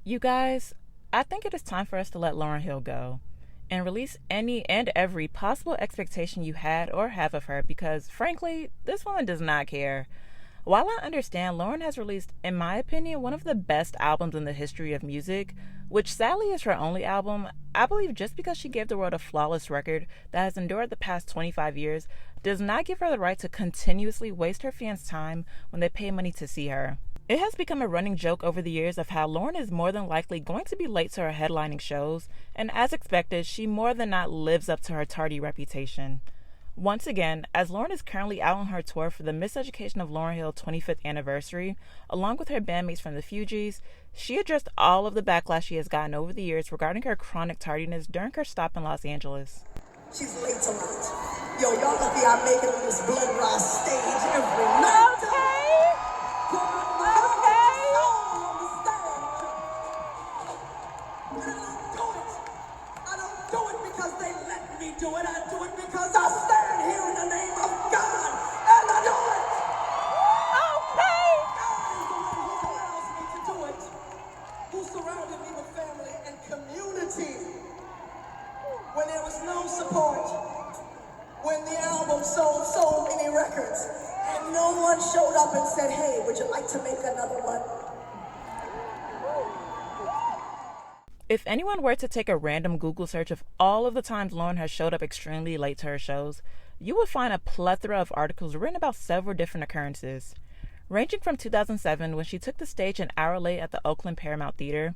You guys, I think it is time for us to let Lauryn Hill go and release any and every possible expectation you had or have of her because, frankly, this woman does not care. While I understand Lauryn has released, in my opinion, one of the best albums in the history of music, which sadly is her only album, I believe just because she gave the world a flawless record that has endured the past 25 years does not give her the right to continuously waste her fans' time when they pay money to see her. It has become a running joke over the years of how Lauryn is more than likely going to be late to her headlining shows, and as expected, she more than not lives up to her tardy reputation. Once again, as Lauryn is currently out on her tour for the Miseducation of Lauryn Hill 25th anniversary, along with her bandmates from the Fugees, she addressed all of the backlash she has gotten over the years regarding her chronic tardiness during her stop in Los Angeles. She's late a lot. Yo, y'all lucky I make it on this blood rise stage every night. Do it, I do it because I stand here in the name of God, and I do it. Okay. God is the one who allows me to do it, who surrounded me with family and community when there was no support, when the album sold so many records, and no one showed up and said, hey, would you like to make another one? If anyone were to take a random Google search of all of the times Lauryn has showed up extremely late to her shows, you would find a plethora of articles written about several different occurrences, ranging from 2007 when she took the stage an hour late at the Oakland Paramount Theater,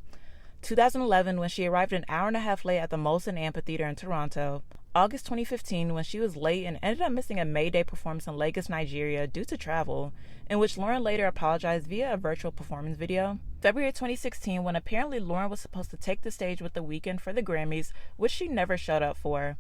2011 when she arrived an hour and a half late at the Molson Amphitheater in Toronto, August 2015 when she was late and ended up missing a May Day performance in Lagos, Nigeria due to travel, in which Lauryn later apologized via a virtual performance video, February 2016 when apparently Lauryn was supposed to take the stage with The Weeknd for the Grammys, which she never showed up for,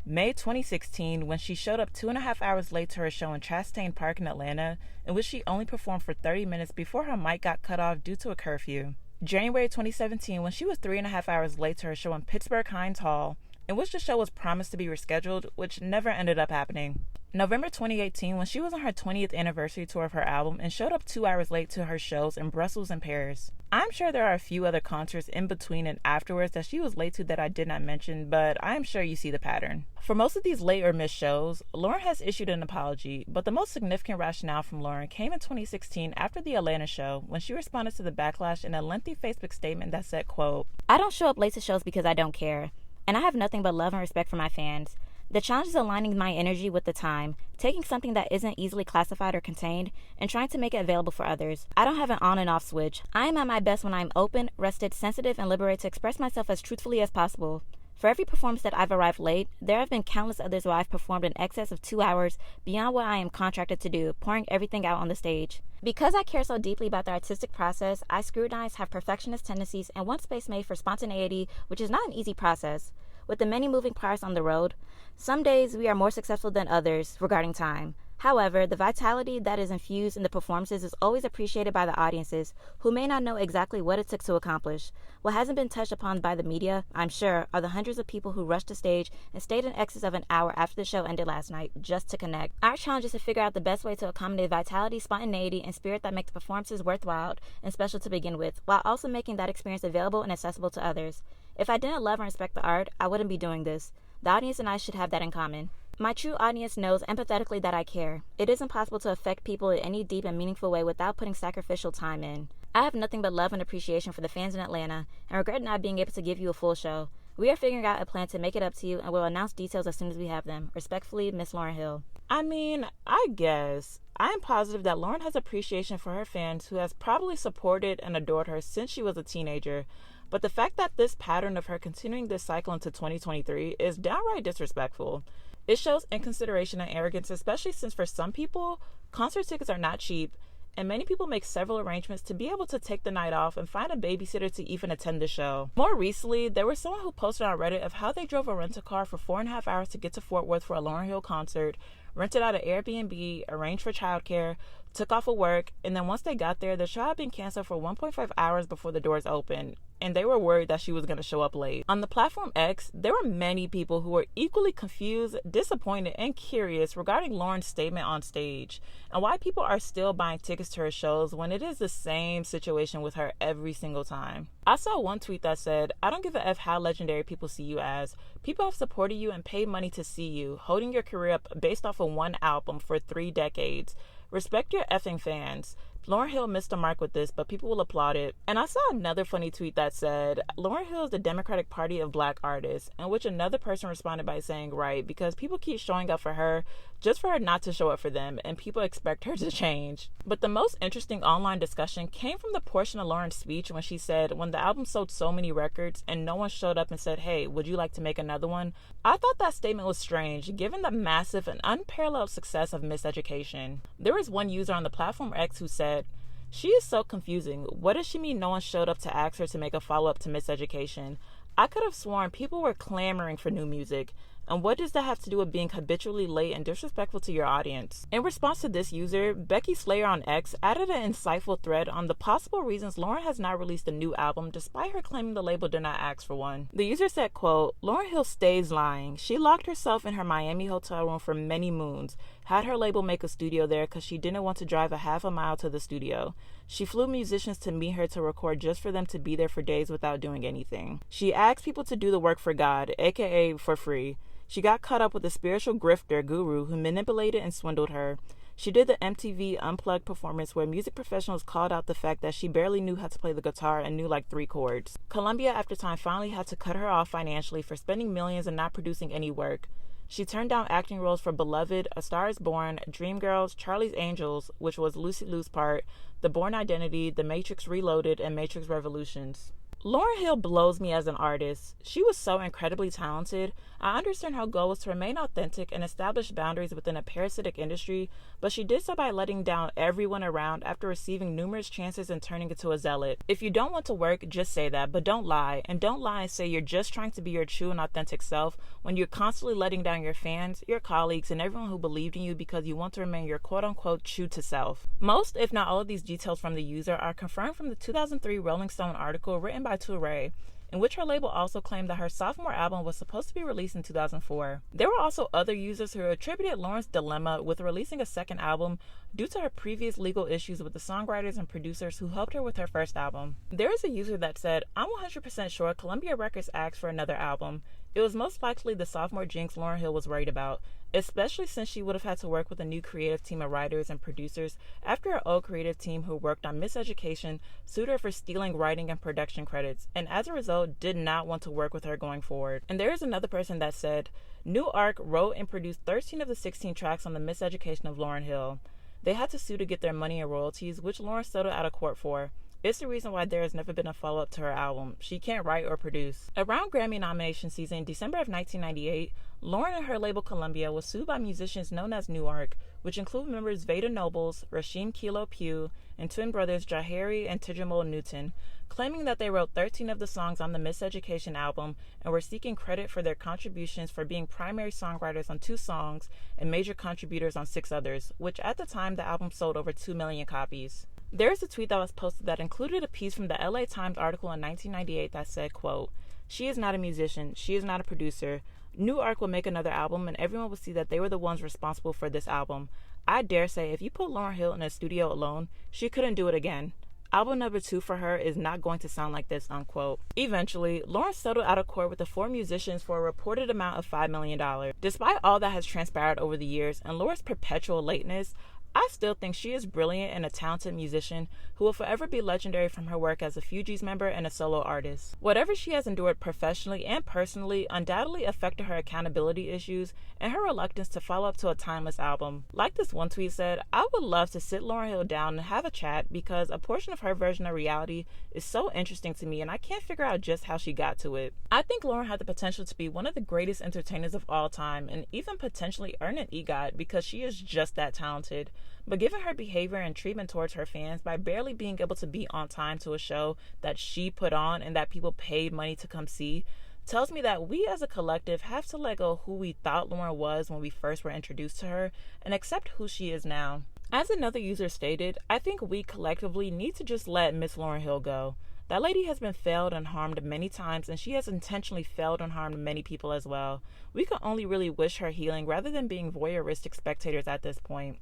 May 2016 when she showed up 2.5 hours late to her show in Chastain Park in Atlanta, in which she only performed for 30 minutes before her mic got cut off due to a curfew, January 2017 when she was 3.5 hours late to her show in Pittsburgh Heinz Hall, in which the show was promised to be rescheduled, which never ended up happening. November 2018 when she was on her 20th anniversary tour of her album and showed up 2 hours late to her shows in Brussels and Paris. I'm sure there are a few other concerts in between and afterwards that she was late to that I did not mention, but I'm sure you see the pattern. For most of these late or missed shows, Lauryn has issued an apology, but the most significant rationale from Lauryn came in 2016 after the Atlanta show when she responded to the backlash in a lengthy Facebook statement that said, quote, "I don't show up late to shows because I don't care, and I have nothing but love and respect for my fans. The challenge is aligning my energy with the time, taking something that isn't easily classified or contained, and trying to make it available for others. I don't have an on and off switch. I am at my best when I am open, rested, sensitive, and liberated to express myself as truthfully as possible. For every performance that I've arrived late, there have been countless others where I've performed in excess of 2 hours beyond what I am contracted to do, pouring everything out on the stage. Because I care so deeply about the artistic process, I scrutinize, have perfectionist tendencies, and want space made for spontaneity, which is not an easy process. With the many moving parts on the road, some days we are more successful than others regarding time. However, the vitality that is infused in the performances is always appreciated by the audiences, who may not know exactly what it took to accomplish. What hasn't been touched upon by the media, I'm sure, are the hundreds of people who rushed the stage and stayed in excess of an hour after the show ended last night just to connect. Our challenge is to figure out the best way to accommodate vitality, spontaneity, and spirit that make the performances worthwhile and special to begin with, while also making that experience available and accessible to others. If I didn't love and respect the art, I wouldn't be doing this. The audience and I should have that in common. My true audience knows empathetically that I care. It isn't possible to affect people in any deep and meaningful way without putting sacrificial time in. I have nothing but love and appreciation for the fans in Atlanta, and regret not being able to give you a full show. We are figuring out a plan to make it up to you, and we'll announce details as soon as we have them. Respectfully, Miss Lauryn Hill." I mean, I guess. I am positive that Lauryn has appreciation for her fans who has probably supported and adored her since she was a teenager. But the fact that this pattern of her continuing this cycle into 2023 is downright disrespectful. It shows inconsideration and arrogance, especially since for some people, concert tickets are not cheap, and many people make several arrangements to be able to take the night off and find a babysitter to even attend the show. More recently, there was someone who posted on Reddit of how they drove a rental car for 4.5 hours to get to Fort Worth for a Lauryn Hill concert, rented out an Airbnb, arranged for childcare, took off of work, and then once they got there, the show had been canceled for 1.5 hours before the doors opened. and they were worried that she was going to show up late. On the platform X, there were many people who were equally confused, disappointed, and curious regarding Lauryn's statement on stage, and why people are still buying tickets to her shows when it is the same situation with her every single time. I saw one tweet that said, "I don't give a F how legendary people see you as. People have supported you and paid money to see you, holding your career up based off of one album for 3 decades. Respect your effing fans." Lauryn Hill missed the mark with this, but people will applaud it. And I saw another funny tweet that said, "Lauryn Hill is the Democratic Party of Black artists," in which another person responded by saying, "Right, because people keep showing up for her just for her not to show up for them, and people expect her to change." But the most interesting online discussion came from the portion of Lauryn's speech when she said, when the album sold so many records and no one showed up and said, "Hey, would you like to make another one?" I thought that statement was strange, given the massive and unparalleled success of Miseducation. There was one user on the platform X who said, "She is so confusing. What does she mean no one showed up to ask her to make a follow-up to Miseducation? I could have sworn people were clamoring for new music. And what does that have to do with being habitually late and disrespectful to your audience?" In response to this user, Becky Slayer on X added an insightful thread on the possible reasons Lauryn has not released a new album despite her claiming the label did not ask for one. The user said, quote, "Lauryn Hill stays lying. She locked herself in her Miami hotel room for many moons, had her label make a studio there because she didn't want to drive a half a mile to the studio. She flew musicians to meet her to record just for them to be there for days without doing anything. She asked people to do the work for God, aka for free. She got caught up with a spiritual grifter guru who manipulated and swindled her. She did the MTV Unplugged performance where music professionals called out the fact that she barely knew how to play the guitar and knew like 3 chords. Columbia after time finally had to cut her off financially for spending millions and not producing any work. She turned down acting roles for Beloved, A Star is Born, Dreamgirls, Charlie's Angels, which was Lucy Liu's part, The Bourne Identity, The Matrix Reloaded, and Matrix Revolutions. Lauryn Hill blows me as an artist. She was so incredibly talented. I understand her goal was to remain authentic and establish boundaries within a parasitic industry, but she did so by letting down everyone around after receiving numerous chances and turning into a zealot. If you don't want to work, just say that, but don't lie. And don't lie and say you're just trying to be your true and authentic self when you're constantly letting down your fans, your colleagues, and everyone who believed in you because you want to remain your quote-unquote true to self. Most, if not all of these details from the user are confirmed from the 2003 Rolling Stone article written by Touré, in which her label also claimed that her sophomore album was supposed to be released in 2004. There were also other users who attributed Lauryn's dilemma with releasing a second album due to her previous legal issues with the songwriters and producers who helped her with her first album. There is a user that said, "I'm 100% sure Columbia Records asked for another album. It was most likely the sophomore jinx Lauryn Hill was worried about, especially since she would have had to work with a new creative team of writers and producers after her old creative team who worked on Miseducation sued her for stealing writing and production credits, and as a result did not want to work with her going forward." And there is another person that said, "New Arc wrote and produced 13 of the 16 tracks on the Miseducation of Lauryn Hill. They had to sue to get their money and royalties, which Lauryn settled out of court for. It's the reason why there has never been a follow-up to her album. She can't write or produce." Around Grammy nomination season, December of 1998, Lauryn and her label Columbia was sued by musicians known as New Arc, which include members Veda Nobles, Rasheem Kilo Pugh, and twin brothers Jahari and Tijamol Newton, claiming that they wrote 13 of the songs on the Miseducation album and were seeking credit for their contributions for being primary songwriters on 2 songs and major contributors on 6 others, which at the time the album sold over 2 million copies. There is a tweet that was posted that included a piece from the LA Times article in 1998 that said, quote, "She is not a musician. She is not a producer. New Arc will make another album and everyone will see that they were the ones responsible for this album. I dare say if you put Lauryn Hill in a studio alone, she couldn't do it again. Album number 2 for her is not going to sound like this," unquote. Eventually, Lauryn settled out of court with the 4 musicians for a reported amount of $5 million. Despite all that has transpired over the years and Lauryn's perpetual lateness, I still think she is brilliant and a talented musician who will forever be legendary from her work as a Fugees member and a solo artist. Whatever she has endured professionally and personally undoubtedly affected her accountability issues and her reluctance to follow up to a timeless album. Like this one tweet said, "I would love to sit Lauryn Hill down and have a chat because a portion of her version of reality is so interesting to me and I can't figure out just how she got to it. I think Lauryn had the potential to be one of the greatest entertainers of all time and even potentially earn an EGOT because she is just that talented. But given her behavior and treatment towards her fans by barely being able to be on time to a show that she put on and that people paid money to come see, tells me that we as a collective have to let go of who we thought Lauryn was when we first were introduced to her and accept who she is now." As another user stated, "I think we collectively need to just let Miss Lauryn Hill go. That lady has been failed and harmed many times, and she has intentionally failed and harmed many people as well. We can only really wish her healing rather than being voyeuristic spectators at this point.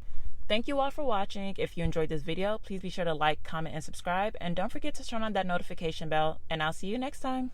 Thank you all for watching. If you enjoyed this video, please be sure to like, comment, and subscribe. And don't forget to turn on that notification bell, and I'll see you next time.